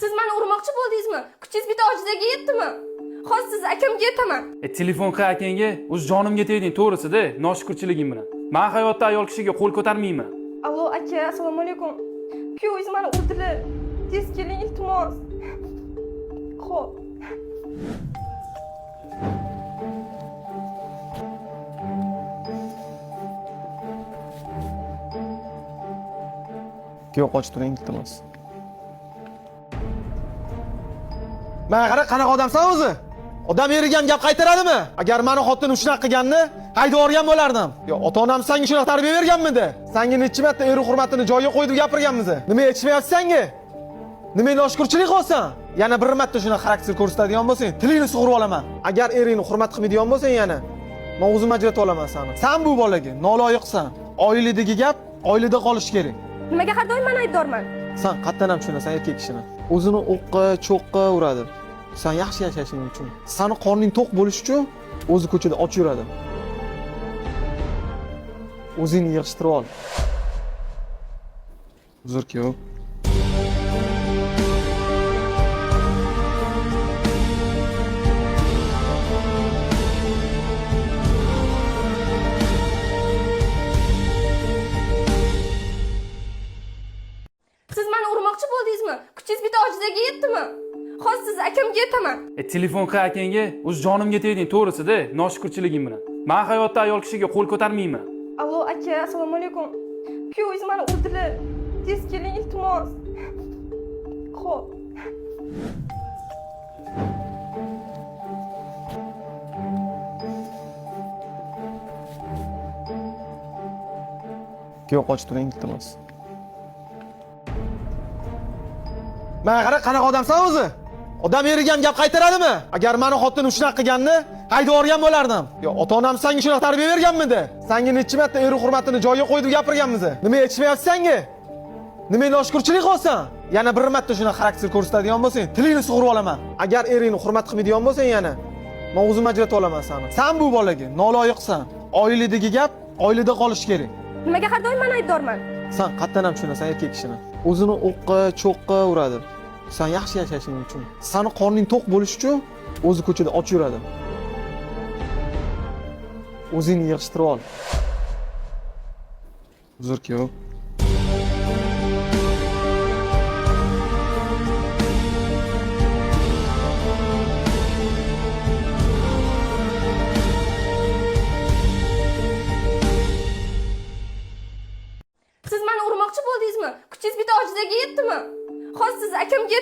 Siz meni urmoqchi bo'ldingizmi? Kuchingiz bitta ojizaga yetdimi? Hozir siz akamga aytaman. Telefon qil akangga, o'z jonimga tegding, to'g'risida, noshukrchiliging bilan. Men hayotda ayol kishiga qo'l ko'tarmayman. Allo aka, assalomu alaykum. Kuyovingiz meni urdilar. Tez keling iltimos. Xo'p. Kuyov qochib turing, iltimos. Mana qara, qanaqa odamsan o'zi? Odam eriga ham gap qaytaradimi? Agar meni xotinim shunaqa qilganni haydab yuborgan bo'lardim. Yo, ota-onam senga shunaqa tarbiya berganmidi? Senga necha marta eri hurmatini joyiga qo'yib gapirganmiz? Nima yetishmayapti senga? Nima noshukrchilik qilsan? Yana bir marta shunaqa xarakter ko'rsatadigan bo'lsang, tilingni sug'urib olaman. Agar eringni hurmat qilmaydigan bo'lsang yana, men o'zim ajratib olaman seni. Sen bu bolaga noloyiqsan. Oiladagi gap oilada qolish kerak. Nimaga har doim men aybdorman? Sen qatdan ham tushunasan erkak kishini. O'zini o'qqa, cho'qqa uradi. Sen yaxshi yashashing uchun, seni qorning to'q bo'lish uchun o'zi ko'chada och yuradi. O'zingni yig'ishtirib ol. Uzr kuyov. Siz meni urmoqchi bo'ldingizmi? Kuchingiz bitta ojizaga yetdimi? Hozir siz akamga aytaman. Telefon qil akangga, o'z jonimga tegding, to'g'risida, noshukrchiliging bilan. Men hayotda ayol kishiga qo'l ko'tarmayman. Allo aka, assalomu alaykum. Kuyovingiz meni urdilar. Tez keling iltimos. Xo'p. Kuyov qochib turing, iltimos. Mana qara, qanaqa odamsan o'zi? Odam eriga ham gap qaytaradimi? Agar meni xotinim shunaqa qilganni haydab yuborgan bo'lardim. Yo, ota-onam senga shunaqa tarbiya berganmidi? Senga necha marta eri hurmatini joyiga qo'yib gapirganmiz? Nima yetishmayapti senga? Nima noshukrchilik qilsan? Yana bir marta shunaqa xarakter ko'rsatadigan bo'lsang, tilingni sug'urib olaman. Agar eringni hurmat qilmaydigan bo'lsang yana, men o'zim ajratib olaman seni. Sen bu bolaga noloyiqsan. Oiladagi gap oilada qolish kerak. Nimaga har doim men aybdorman? Sen qatdan ham tushunasan erkak kishini. O'zini o'qqa, cho'qqa uradi. Sen yaxshi yashashing uchun, seni qorning to'q bo'lish uchun o'zi ko'chada och yuradi. O'zingni yig'ishtirib ol. Uzr kuyov.